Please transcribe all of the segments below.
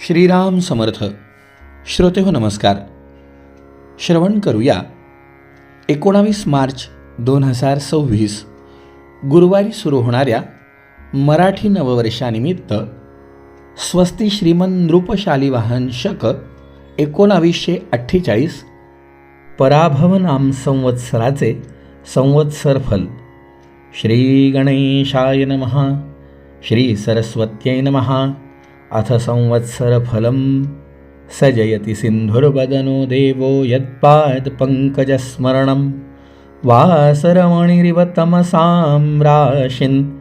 श्रीराम समर्थ. श्रोतेहो नमस्कार. श्रवण करूया 19 मार्च 2026 गुरुवारी सुरू होणाऱ्या मराठी नववर्षानिमित्त स्वस्ती श्रीमन नृपशालिवाहन शक 1948 पराभव नाम संवत्सराचे संवत्सर फल. श्री गणेशाय नमः. श्री सरस्वत्यै नमः. अथ संवत्सरफलं सजयति सिन्धुर्वदनो देवो यत्पादपङ्कजस्मरणं वासरमणिरिव तमसां राशिन्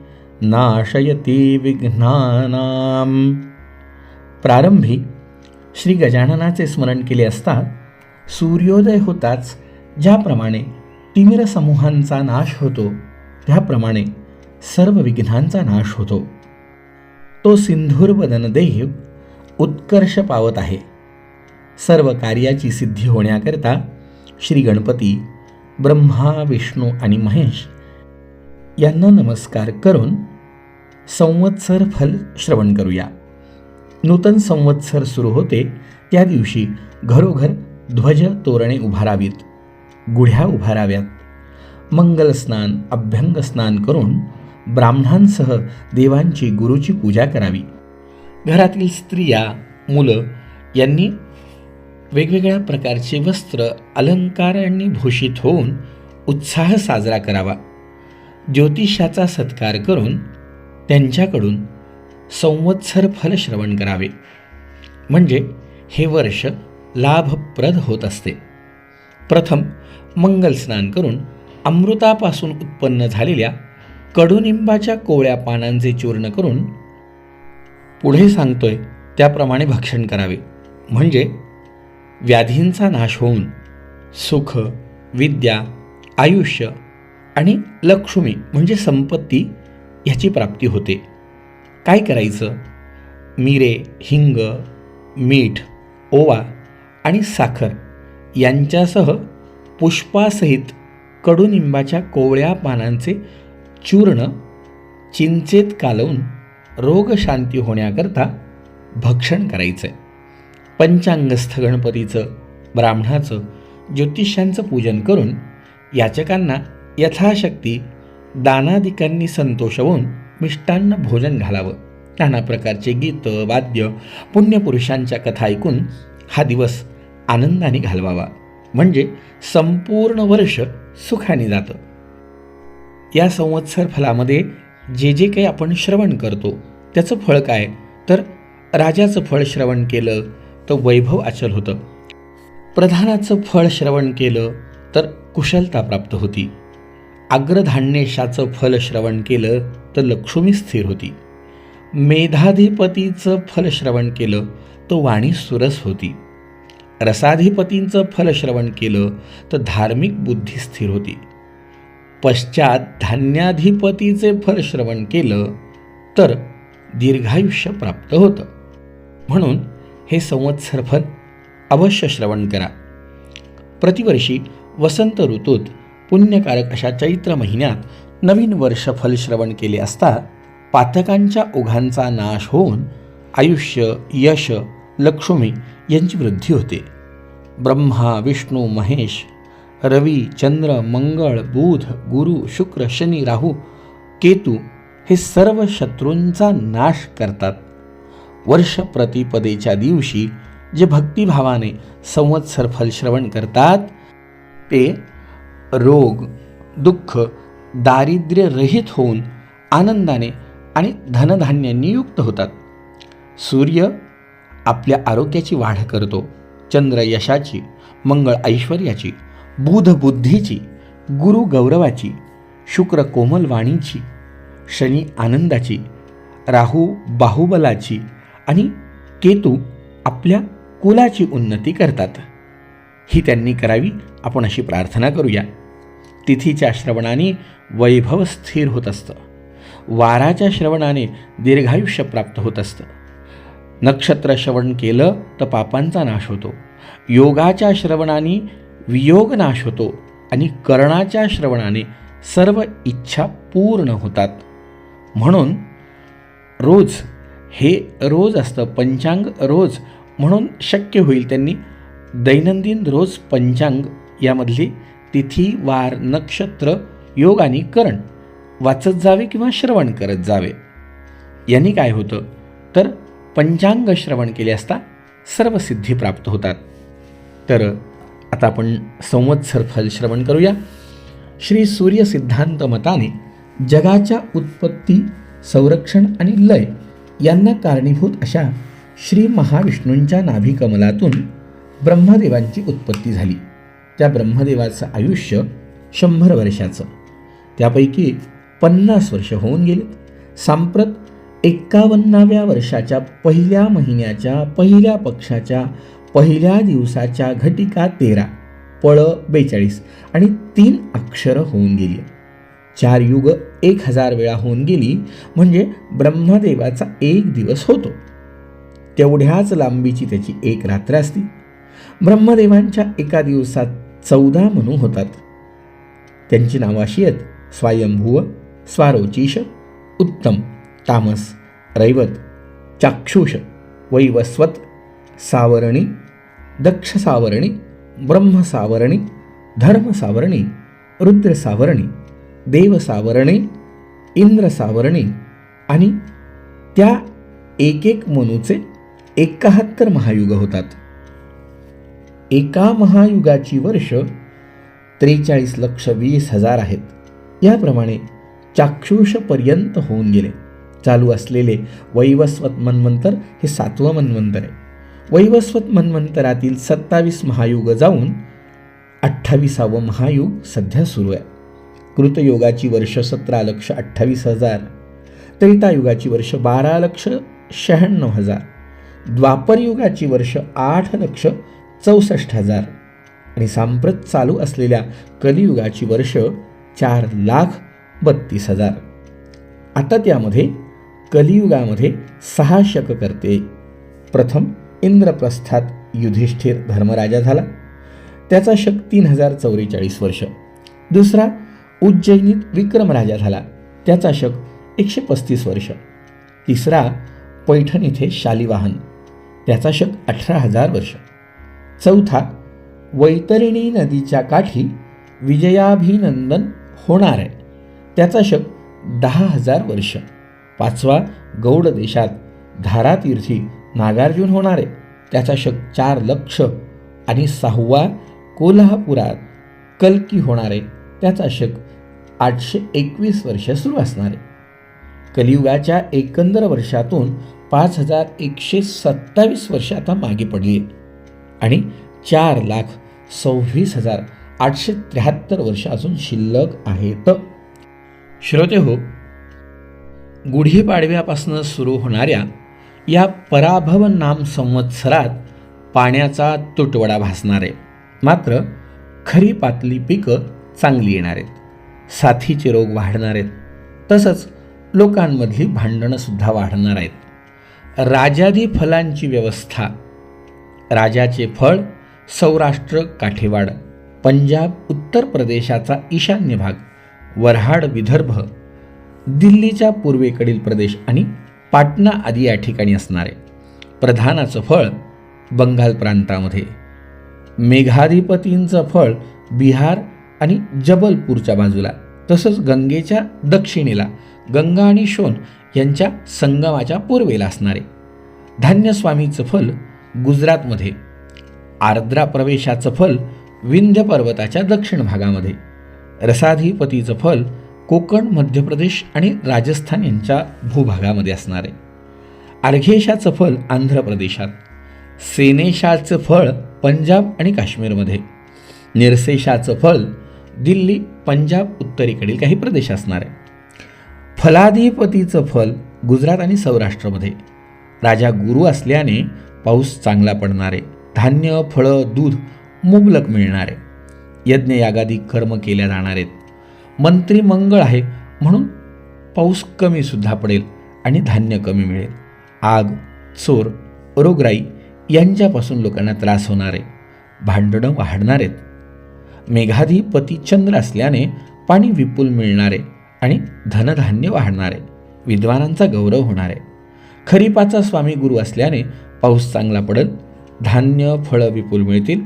नाशयति विघ्नानां. प्रारंभी श्री गजाननाचे स्मरण केले असता सूर्योदय होताच ज्याप्रमाणे तिमिर समूहांचा नाश होतो त्याप्रमाणे सर्व विघ्नांचा नाश होतो. तो सिंधुर्वदन देव उत्कर्ष पावत आहे. सर्व कार्याची सिद्धी होण्याकरता श्री गणपती, ब्रह्मा, विष्णू आणि महेश यांना नमस्कार करून संवत्सर फल श्रवण करूया. नूतन संवत्सर सुरू होते त्या दिवशी घरोघर ध्वज तोरणे उभारावीत, गुढ्या उभाराव्यात. मंगलस्नान, अभ्यंगस्नान करून ब्राह्मणांसह देवांची, गुरुची पूजा करावी. घरातील स्त्रिया, मुलं यांनी वेगवेगळ्या प्रकारचे वस्त्र अलंकारांनी भूषित होऊन उत्साह साजरा करावा. ज्योतिषाचा सत्कार करून त्यांच्याकडून संवत्सर फल श्रवण करावे, म्हणजे हे वर्ष लाभप्रद होत असते. प्रथम मंगलस्नान करून अमृतापासून उत्पन्न झालेल्या कडुनिंबाच्या कोवळ्या पानांचे चूर्ण करून पुढे सांगतोय त्याप्रमाणे भक्षण करावे, म्हणजे व्याधींचा नाश होऊन सुख, विद्या, आयुष्य आणि लक्ष्मी म्हणजे संपत्ती ह्याची प्राप्ती होते. काय करायचं? मिरे, हिंग, मीठ, ओवा आणि साखर यांच्यासह पुष्पासहित कडुनिंबाच्या कोवळ्या पानांचे चूर्ण चिंचेत कालवून रोगशांती होण्याकरता भक्षण करायचं. पंचांगस्थ गणपतीचं, ब्राह्मणाचं, ज्योतिष्यांचं पूजन करून याचकांना यथाशक्ती दानादिकांनी संतोषवून मिष्टान्न भोजन घालावं. नाना प्रकारचे गीत, वाद्य, पुण्यपुरुषांच्या कथा ऐकून हा दिवस आनंदाने घालवावा, म्हणजे संपूर्ण वर्ष सुखाने जातं. या संवत्सर फलामध्ये जे जे काही आपण श्रवण करतो त्याचं फळ काय? तर राजाचं फळ श्रवण केलं तर वैभव अचल होतं. प्रधानाचं फळ श्रवण केलं तर कुशलता प्राप्त होती. अग्रधान्येशाचं फल श्रवण केलं तर लक्ष्मी स्थिर होती. मेधाधिपतीचं फल श्रवण केलं तर वाणी सुरस होती. रसाधिपतींचं फल श्रवण केलं तर धार्मिक बुद्धी स्थिर होती. पश्चात धान्याधिपतीचे फल श्रवण केलं तर दीर्घायुष्य प्राप्त होतं. म्हणून हे संवत्सर फल अवश्य श्रवण करा. प्रतिवर्षी वसंत ऋतूत पुण्यकारक अशा चैत्र महिन्यात नवीन वर्ष फल श्रवण केले असता पातकांच्या ओघांचा नाश होऊन आयुष्य, यश, लक्ष्मी यांची वृद्धी होते. ब्रह्मा, विष्णू, महेश, रवी, चंद्र, मंगळ, बुध, गुरु, शुक्र, शनी, राहू, केतू हे सर्व शत्रूंचा नाश करतात. वर्ष प्रतिपदेच्या दिवशी जे भक्तिभावाने संवत्सर फल श्रवण करतात ते रोग, दुःख, दारिद्र्य रहित होऊन आनंदाने आणि धनधान्यांनी युक्त होतात. सूर्य आपल्या आरोग्याची वाढ करतो. चंद्र यशाची, मंगळ ऐश्वर्याची, बुध बुद्धीची, गुरु गौरवाची, शुक्र कोमल वाणीची, शनी आनंदाची, राहू बाहुबलाची आणि केतू आपल्या कुलाची उन्नती करतात. ही त्यांनी करावी आपण अशी प्रार्थना करूया. तिथीच्या श्रवणाने वैभव स्थिर होत असतं. वाराच्या श्रवणाने दीर्घायुष्य प्राप्त होत असतं. नक्षत्र श्रवण केलं तर पापांचा नाश होतो. योगाच्या श्रवणाने वियोग नाश होतो आणि कर्णाच्या श्रवणाने सर्व इच्छा पूर्ण होतात. म्हणून रोज हे रोज असतं, पंचांग रोज, म्हणून शक्य होईल त्यांनी दैनंदिन रोज पंचांग यामधली तिथी, वार, नक्षत्र, योग आणि करण वाचत जावे किंवा श्रवण करत जावे. यांनी काय होतं तर पंचांग श्रवण केले असता सर्व सिद्धी प्राप्त होतात. तर आता आपण संवत्सर फल श्रवण करूया. श्री सूर्य सिद्धांत मताने जगाच्या उत्पत्ती, संरक्षण आणि लय यांना कारणीभूत अशा श्री महाविष्णूंच्या नाभिकमलातून ब्रह्मदेवांची उत्पत्ती झाली. त्या ब्रह्मदेवाचं आयुष्य 100 वर्षाचं, त्यापैकी 50 वर्ष होऊन गेले. सांप्रत 51व्या वर्षाच्या पहिल्या महिन्याच्या पहिल्या पक्षाच्या पहिल्या दिवसाच्या घटिका 13, पळ 42 आणि 3 अक्षरं होऊन गेली. 4 युग 1000 वेळा होऊन गेली म्हणजे ब्रह्मदेवाचा 1 दिवस होतो. तेवढ्याच लांबीची त्याची 1 रात्र असती. ब्रह्मदेवांच्या एका दिवसात 14 मनू होतात. त्यांची नावं अशी आहेत: स्वायंभुव, स्वारोचिष, उत्तम, तामस, रैवत, चाक्षुष, वैवस्वत, सावरणी, दक्ष सावरणी, ब्रह्म सावरणी, धर्म सावरणी, रुद्र सावरणी, देव सावरणी, इंद्र सावरणी आणि त्या एक मनूचे 71 महायुग होतात. एका महायुगाची वर्ष 43,20,000 आहेत. याप्रमाणे चाक्षुषपर्यंत होऊन गेले. चालू असलेले वैवस्वत मन्वंतर हे 7वं मन्वंतर आहे. वैवस्वत मन्वंतरातील 27 महायुग जाऊन 28वं महायुग सध्या सुरू आहे. कृतयुगाची वर्ष 17,28,000, त्रेतायुगाची वर्ष 12,96,000, द्वापरयुगाची वर्ष 8,64,000 आणि सांप्रत चालू असलेल्या कलियुगाची वर्ष 4,32,000. आता त्यामध्ये कलियुगामध्ये 6 शक करते. प्रथम इंद्रप्रस्थात युधिष्ठिर धर्मराजा झाला, त्याचा शक 3044 वर्ष. दुसरा उज्जैनीत विक्रम राजा झाला, त्याचा शक 135 वर्ष. तिसरा पैठण येथे शालिवाहन, त्याचा शक 18,000 वर्ष. चौथा वैतरिणी नदीच्या काठी विजयाभिनंदन होणार आहे, त्याचा शक 10,000 वर्ष. पाचवा गौड देशात धारातीर्थी नागार्जुन होणार आहे, त्याचा शक 4 लक्ष. आणि 6वा कोल्हापुरात कल्की होणार आहे, त्याचा शक 821 वर्ष सुरू असणार आहे. कलियुगाच्या एकंदर वर्षातून 5,127 वर्ष आता मागे पडली आणि 4,26,873 वर्ष अजून शिल्लक आहेत. श्रोते हो, गुढीपाडव्यापासून सुरू होणाऱ्या या पराभव नाम संवत्सरात पाण्याचा तुटवडा भासणार आहे. मात्र खरीपातली पिकं चांगली येणार आहेत. साथीचे रोग वाढणार आहेत. तसंच लोकांमधली भांडणंसुद्धा वाढणार आहेत. राजादी फलांची व्यवस्था. राजाचे फळ सौराष्ट्र काठेवाड, पंजाब, उत्तर प्रदेशाचा ईशान्य भाग, वऱ्हाड, विदर्भ, दिल्लीच्या पूर्वेकडील प्रदेश आणि पाटणा आदी या ठिकाणी असणारे. प्रधानाचं फळ बंगाल प्रांतामध्ये. मेघाधिपतींचं फळ बिहार आणि जबलपूरच्या बाजूला, तसंच गंगेच्या दक्षिणेला गंगा आणि शोन यांच्या संगमाच्या पूर्वेला असणारे. धान्यस्वामीचं फल गुजरातमध्ये. आर्द्रा प्रवेशाचं फल विंध्य पर्वताच्या दक्षिण भागामध्ये. रसाधिपतीचं फल कोकण, मध्य प्रदेश आणि राजस्थान यांच्या भूभागामध्ये असणारे. अर्घेशाचं फल आंध्र प्रदेशात. सेनेशाचं फळ पंजाब आणि काश्मीरमध्ये. निरसेशाचं फल दिल्ली, पंजाब उत्तरेकडील काही प्रदेश असणार आहे. फलाधिपतीचं फल गुजरात आणि सौराष्ट्रमध्ये. राजा गुरु असल्याने पाऊस चांगला पडणारे. धान्य, फळं, दूध मुबलक मिळणारे. यज्ञ यागादी कर्म केल्या जाणार आहेत. मंत्री मंगळ आहे म्हणून पाऊस कमीसुद्धा पडेल आणि धान्य कमी मिळेल. आग, चोर, रोगराई यांच्यापासून लोकांना त्रास होणार आहे. भांडणं वाढणार आहेत. मेघाधिपती चंद्र असल्याने पाणी विपुल मिळणारे आणि धनधान्य वाढणारे. विद्वानांचा गौरव होणार आहे. खरीपाचा स्वामी गुरु असल्याने पाऊस चांगला पडेल, धान्य फळं विपुल मिळतील,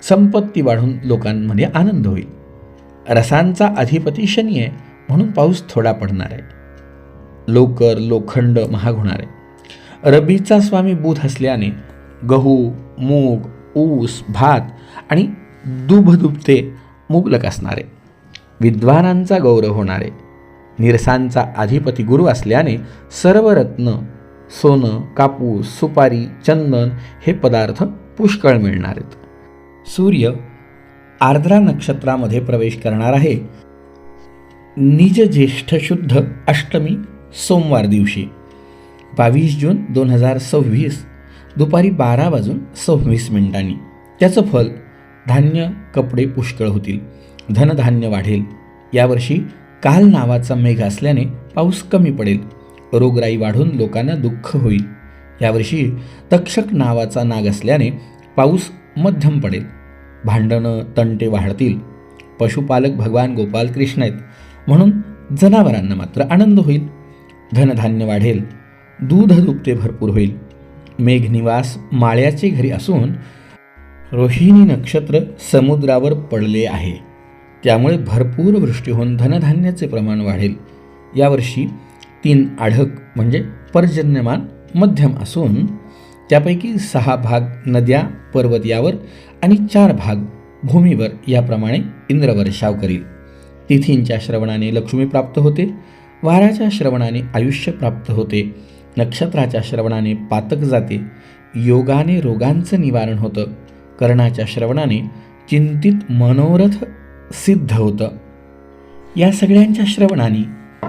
संपत्ती वाढून लोकांमध्ये आनंद होईल. रसांचा अधिपती शनी आहे म्हणून पाऊस थोडा पडणार आहे. लोकर लोखंड महाग होणार आहे. रबीचा स्वामी बुध असल्याने गहू मूग ऊस भात आणि दुभदुभते मुबलक असणार आहे. विद्वानांचा गौरव होणार आहे. निरसांचा अधिपती गुरु असल्याने सर्व रत्न सोनं कापूस सुपारी चंदन हे पदार्थ पुष्कळ मिळणार आहेत. सूर्य आर्द्रा नक्षत्रामध्ये प्रवेश करणार आहे निज ज्येष्ठ शुद्ध अष्टमी सोमवार दिवशी 22 जून 2026 दुपारी 12:26. त्याचं फल धान्य कपडे पुष्कळ होतील, धनधान्य वाढेल. यावर्षी काल नावाचा मेघ असल्याने पाऊस कमी पडेल, रोगराई वाढून लोकांना दुःख होईल. यावर्षी तक्षक नावाचा नाग असल्याने पाऊस मध्यम पडेल, भांडणं तंटे वाढतील. पशुपालक भगवान गोपाल कृष्ण आहेत म्हणून जनावरांना मात्र आनंद होईल, धनधान्य वाढेल, दूध दुभते भरपूर होईल. मेघनिवास माळ्याचे घरी असून रोहिणी नक्षत्र समुद्रावर पडले आहे, त्यामुळे भरपूर वृष्टी होऊन धनधान्याचे प्रमाण वाढेल. यावर्षी 3 आढक म्हणजे पर्जन्यमान मध्यम असून त्यापैकी 6 भाग नद्या पर्वत यावर आणि 4 भाग भूमीवर याप्रमाणे इंद्रवर्षाव करील. तिथींच्या श्रवणाने लक्ष्मी प्राप्त होते, वाराच्या श्रवणाने आयुष्य प्राप्त होते, नक्षत्राच्या श्रवणाने पातक जाते, योगाने रोगांचं निवारण होतं, कर्णाच्या श्रवणाने चिंतित मनोरथ सिद्ध होतं. या सगळ्यांच्या श्रवणाने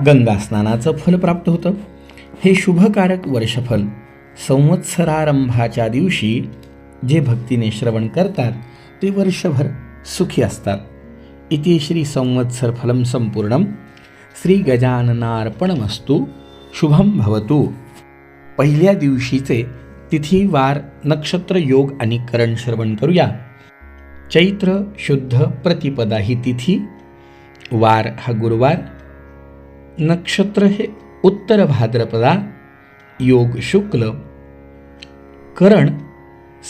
गंगा स्नानाचं फल प्राप्त होतं. हे शुभकारक वर्षफल संवत्सरारंभाच्या दिवशी जे भक्तीने श्रवण करतात ते वर्षभर सुखी असतात. इति श्री संवत्सर फलम संपूर्णम. श्री गजाननार्पणमस्तु. शुभम भवतु. पहिल्या दिवशीचे तिथी वार नक्षत्र योग आणि करण श्रवण करूया. चैत्र शुद्ध प्रतिपदा ही तिथी, वार हा गुरुवार, नक्षत्र हे उत्तर भाद्रपदा, योग शुक्ल, करण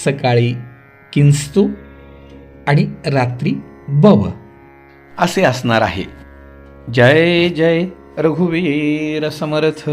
सकाळी किंस्तु आणि रात्री बव असे असणार आहे. जय जय रघुवीर समर्थ.